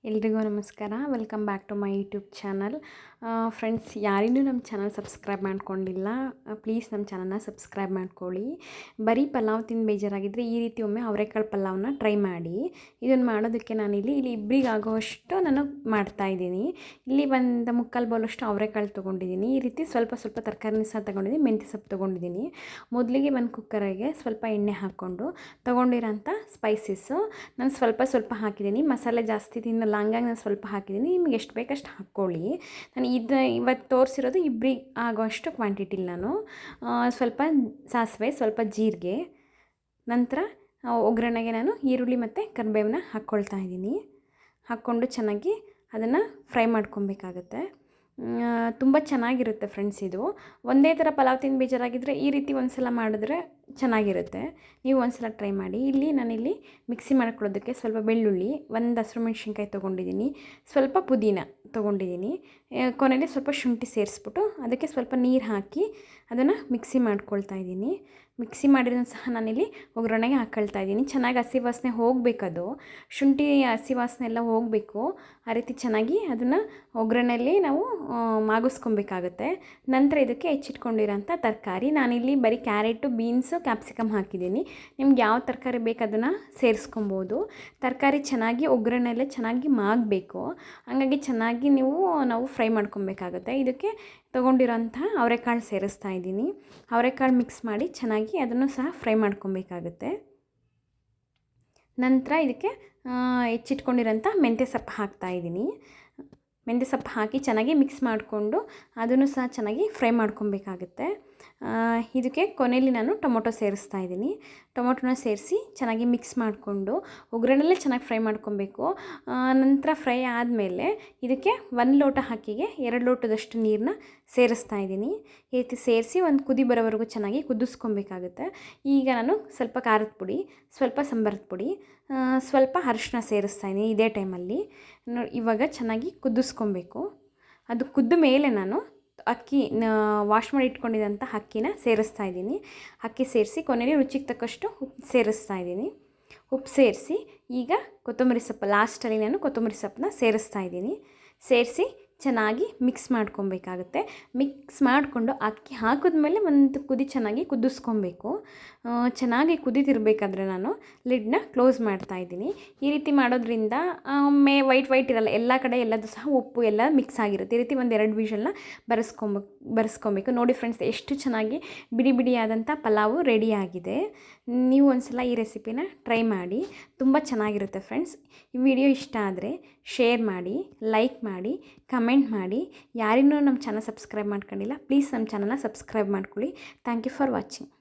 ಎಲ್ರಿಗೂ ನಮಸ್ಕಾರ. Welcome back to my YouTube channel. Friends, ಯಾರಿನ್ನೂ ನಮ್ಮ ಚಾನಲ್ ಸಬ್ಸ್ಕ್ರೈಬ್ ಮಾಡ್ಕೊಂಡಿಲ್ಲ, ಪ್ಲೀಸ್ ನಮ್ಮ ಚಾನಲ್ನ ಸಬ್ಸ್ಕ್ರೈಬ್ ಮಾಡ್ಕೊಳ್ಳಿ. ಬರೀ ಪಲಾವ್ ತಿಂದು ಬೇಜಾರಾಗಿದ್ದರೆ ಈ ರೀತಿ ಒಮ್ಮೆ ಅವರೆಕಾಳು ಪಲಾವ್ನ ಟ್ರೈ ಮಾಡಿ. ಇದನ್ನು ಮಾಡೋದಕ್ಕೆ ನಾನಿಲ್ಲಿ ಇಬ್ಬರಿಗೆ ಆಗೋವಷ್ಟು ನಾನು ಮಾಡ್ತಾಯಿದ್ದೀನಿ. ಇಲ್ಲಿ ಒಂದು ಮುಕ್ಕಾಲು ಬೌಲಷ್ಟು ಅವರೆಕಾಳು ತೊಗೊಂಡಿದ್ದೀನಿ. ಈ ರೀತಿ ಸ್ವಲ್ಪ ಸ್ವಲ್ಪ ತರಕಾರಿನ ಸಹ ತೊಗೊಂಡಿದ್ದೀನಿ, ಮೆಂತ್ಯ ಸೊಪ್ಪು ತೊಗೊಂಡಿದ್ದೀನಿ. ಮೊದಲಿಗೆ ಒಂದು ಕುಕ್ಕರಿಗೆ ಸ್ವಲ್ಪ ಎಣ್ಣೆ ಹಾಕ್ಕೊಂಡು ತೊಗೊಂಡಿರೋಂಥ ಸ್ಪೈಸಸ್ಸು ನಾನು ಸ್ವಲ್ಪ ಹಾಕಿದ್ದೀನಿ. ಮಸಾಲೆ ಜಾಸ್ತಿ ತಿನ್ನಲ್ಲ, ಹಂಗಾಗಿ ನಾನು ಸ್ವಲ್ಪ ಹಾಕಿದ್ದೀನಿ. ನಿಮ್ಗೆ ಎಷ್ಟು ಬೇಕಷ್ಟು ಹಾಕ್ಕೊಳ್ಳಿ. ನಾನು ಇವತ್ತು ತೋರಿಸಿರೋದು ಇಬ್ಬರಿಗೆ ಆಗೋಷ್ಟು ಕ್ವಾಂಟಿಟಿಲಿ ನಾನು ಸ್ವಲ್ಪ ಸಾಸಿವೆ, ಸ್ವಲ್ಪ ಜೀರಿಗೆ, ನಂತರ ಒಗ್ಗರಣೆಗೆ ನಾನು ಈರುಳ್ಳಿ ಮತ್ತು ಕರಿಬೇವನ್ನ ಹಾಕ್ಕೊಳ್ತಾ ಇದ್ದೀನಿ. ಹಾಕ್ಕೊಂಡು ಚೆನ್ನಾಗಿ ಅದನ್ನು ಫ್ರೈ ಮಾಡ್ಕೊಬೇಕಾಗತ್ತೆ. ತುಂಬ ಚೆನ್ನಾಗಿರುತ್ತೆ ಫ್ರೆಂಡ್ಸ್. ಇದು ಒಂದೇ ಥರ ಪಲಾವ್ ತಿಂದು ಬೇಜಾರಾಗಿದ್ದರೆ ಈ ರೀತಿ ಒಂದು ಸಲ ಮಾಡಿದ್ರೆ ಚೆನ್ನಾಗಿರುತ್ತೆ. ನೀವು ಒಂದು ಸಲ ಟ್ರೈ ಮಾಡಿ. ನಾನಿಲ್ಲಿ ಮಿಕ್ಸಿ ಮಾಡ್ಕೊಳ್ಳೋದಕ್ಕೆ ಸ್ವಲ್ಪ ಬೆಳ್ಳುಳ್ಳಿ, ಒಂದು ಹಸಿರು ಮೆಣಸಿನ್ಕಾಯಿ ತೊಗೊಂಡಿದ್ದೀನಿ, ಸ್ವಲ್ಪ ಪುದೀನ ತೊಗೊಂಡಿದ್ದೀನಿ, ಕೊನೆಯಲ್ಲಿ ಸ್ವಲ್ಪ ಶುಂಠಿ ಸೇರಿಸ್ಬಿಟ್ಟು ಅದಕ್ಕೆ ಸ್ವಲ್ಪ ನೀರು ಹಾಕಿ ಅದನ್ನು ಮಿಕ್ಸಿ ಮಾಡ್ಕೊಳ್ತಾ ಇದ್ದೀನಿ. ಮಿಕ್ಸಿ ಮಾಡಿರೋದು ಸಹ ನಾನಿಲ್ಲಿ ಒಗ್ಗರಣೆಗೆ ಹಾಕ್ಕೊಳ್ತಾ ಇದ್ದೀನಿ. ಚೆನ್ನಾಗಿ ಹಸಿ ವಾಸನೆ ಹೋಗಬೇಕದು, ಶುಂಠಿ ಹಸಿ ವಾಸನೆ ಎಲ್ಲ ಹೋಗಬೇಕು. ಆ ರೀತಿ ಚೆನ್ನಾಗಿ ಅದನ್ನು ಒಗ್ಗರಣೆಯಲ್ಲಿ ನಾವು ಮಾಗಿಸ್ಕೊಬೇಕಾಗುತ್ತೆ. ನಂತರ ಇದಕ್ಕೆ ಹೆಚ್ಚಿಟ್ಕೊಂಡಿರೋಂಥ ತರಕಾರಿ, ನಾನಿಲ್ಲಿ ಬರೀ ಕ್ಯಾರೆಟು, ಬೀನ್ಸು, ಕ್ಯಾಪ್ಸಿಕಮ್ ಹಾಕಿದ್ದೀನಿ. ನಿಮ್ಗೆ ಯಾವ ತರಕಾರಿ ಬೇಕು ಅದನ್ನು ಸೇರಿಸ್ಕೊಬೋದು. ತರಕಾರಿ ಚೆನ್ನಾಗಿ ಒಗ್ಗರಣೆಯಲ್ಲೇ ಚೆನ್ನಾಗಿ ಮಾಗಬೇಕು, ಹಾಗಾಗಿ ಚೆನ್ನಾಗಿ ನಾವು ಫ್ರೈ ಮಾಡ್ಕೊಬೇಕಾಗುತ್ತೆ. ಇದಕ್ಕೆ ತೊಗೊಂಡಿರೋಂಥ ಅವರೆಕಾಳು ಸೇರಿಸ್ತಾ ಇದ್ದೀನಿ. ಅವರೆಕಾಳು ಮಿಕ್ಸ್ ಮಾಡಿ ಚೆನ್ನಾಗಿ ಅದನ್ನು ಸಹ ಫ್ರೈ ಮಾಡ್ಕೊಬೇಕಾಗುತ್ತೆ. ನಂತರ ಇದಕ್ಕೆ ಹೆಚ್ಚಿಟ್ಕೊಂಡಿರೋಂಥ ಮೆಂತ್ಯ ಸೊಪ್ಪು ಹಾಕ್ತಾಯಿದ್ದೀನಿ. ಮೆಂತ್ಯ ಸೊಪ್ಪು ಹಾಕಿ ಚೆನ್ನಾಗಿ ಮಿಕ್ಸ್ ಮಾಡಿಕೊಂಡು ಅದನ್ನು ಸಹ ಚೆನ್ನಾಗಿ ಫ್ರೈ ಮಾಡ್ಕೊಬೇಕಾಗುತ್ತೆ. ಇದಕ್ಕೆ ಕೊನೆಯಲ್ಲಿ ನಾನು ಟೊಮೊಟೊ ಸೇರಿಸ್ತಾ ಇದ್ದೀನಿ. ಟೊಮೊಟೊನ ಸೇರಿಸಿ ಚೆನ್ನಾಗಿ ಮಿಕ್ಸ್ ಮಾಡಿಕೊಂಡು ಒಗ್ಗರಣೆಲ್ಲೇ ಚೆನ್ನಾಗಿ ಫ್ರೈ ಮಾಡ್ಕೊಬೇಕು. ನಂತರ ಫ್ರೈ ಆದಮೇಲೆ ಇದಕ್ಕೆ 1 ಲೋಟ ಅಕ್ಕಿಗೆ 2 ಲೋಟದಷ್ಟು ನೀರನ್ನ ಸೇರಿಸ್ತಾ ಇದ್ದೀನಿ. ಈ ರೀತಿ ಸೇರಿಸಿ ಒಂದು ಕುದಿ ಬರೋವರೆಗೂ ಚೆನ್ನಾಗಿ ಕುದಿಸ್ಕೊಬೇಕಾಗುತ್ತೆ. ಈಗ ನಾನು ಸ್ವಲ್ಪ ಖಾರದ ಪುಡಿ, ಸ್ವಲ್ಪ ಸಾಂಬಾರದ ಪುಡಿ, ಸ್ವಲ್ಪ ಅರಿಶಿನ ಸೇರಿಸ್ತಾ ಇದ್ದೀನಿ. ಇದೇ ಟೈಮಲ್ಲಿ ಇವಾಗ ಚೆನ್ನಾಗಿ ಕುದಿಸ್ಕೊಬೇಕು. ಅದು ಕುದ್ದ ಮೇಲೆ ನಾನು ಅಕ್ಕಿ ವಾಶ್ ಮಾಡಿ ಇಟ್ಕೊಂಡಿದ್ದಂಥ ಅಕ್ಕಿನ ಸೇರಿಸ್ತಾ ಇದ್ದೀನಿ. ಅಕ್ಕಿ ಸೇರಿಸಿ ಕೊನೆಯಲ್ಲಿ ರುಚಿಗೆ ತಕ್ಕಷ್ಟು ಉಪ್ಪು ಸೇರಿಸ್ತಾ ಇದ್ದೀನಿ. ಉಪ್ಪು ಸೇರಿಸಿ ಈಗ ಕೊತ್ತಂಬರಿ ಸೊಪ್ಪು ಲಾಸ್ಟಲ್ಲಿ ನಾನು ಕೊತ್ತಂಬರಿ ಸೊಪ್ಪನ್ನ ಸೇರಿಸ್ತಾ ಇದ್ದೀನಿ. ಸೇರಿಸಿ ಚೆನ್ನಾಗಿ ಮಿಕ್ಸ್ ಮಾಡ್ಕೊಬೇಕಾಗುತ್ತೆ. ಮಿಕ್ಸ್ ಮಾಡಿಕೊಂಡು ಅಕ್ಕಿ ಹಾಕಿದ್ಮೇಲೆ ಒಂದು ಕುದಿ ಚೆನ್ನಾಗಿ ಕುದಿಸ್ಕೊಬೇಕು. ಚೆನ್ನಾಗಿ ಕುದೀತಿರ್ಬೇಕಾದ್ರೆ ನಾನು ಲಿಡ್ನ ಕ್ಲೋಸ್ ಮಾಡ್ತಾಯಿದ್ದೀನಿ. ಈ ರೀತಿ ಮಾಡೋದ್ರಿಂದ ವೈಟ್ ಇರಲ್ಲ, ಎಲ್ಲ ಕಡೆ ಎಲ್ಲದೂ ಸಹ ಉಪ್ಪು ಎಲ್ಲ ಮಿಕ್ಸ್ ಆಗಿರುತ್ತೆ. ಈ ರೀತಿ 1-2 ವಿಷಲ್ನ ಬರೆಸ್ಕೊಬೇಕು. ನೋಡಿ ಫ್ರೆಂಡ್ಸ್, ಎಷ್ಟು ಚೆನ್ನಾಗಿ ಬಿಡಿ ಬಿಡಿಯಾದಂಥ ಪಲಾವು ರೆಡಿಯಾಗಿದೆ. ನೀವು ಒಂದು ಸಲ ಈ ರೆಸಿಪಿನ ಟ್ರೈ ಮಾಡಿ, ತುಂಬ ಚೆನ್ನಾಗಿರುತ್ತೆ ಫ್ರೆಂಡ್ಸ್. ಈ ವಿಡಿಯೋ ಇಷ್ಟ ಆದರೆ ಶೇರ್ ಮಾಡಿ, ಲೈಕ್ ಮಾಡಿ, ಕಮೆಂಟ್ ಮಾಡಿ. ಯಾರಿನ್ನೂ ನಮ್ಮ ಚಾನಲ್ ಸಬ್ಸ್ಕ್ರೈಬ್ ಮಾಡ್ಕೊಂಡಿಲ್ಲ, ಪ್ಲೀಸ್ ನಮ್ಮ ಚಾನಲ್ನ ಸಬ್ಸ್ಕ್ರೈಬ್ ಮಾಡ್ಕೊಳ್ಳಿ. Thank you for watching.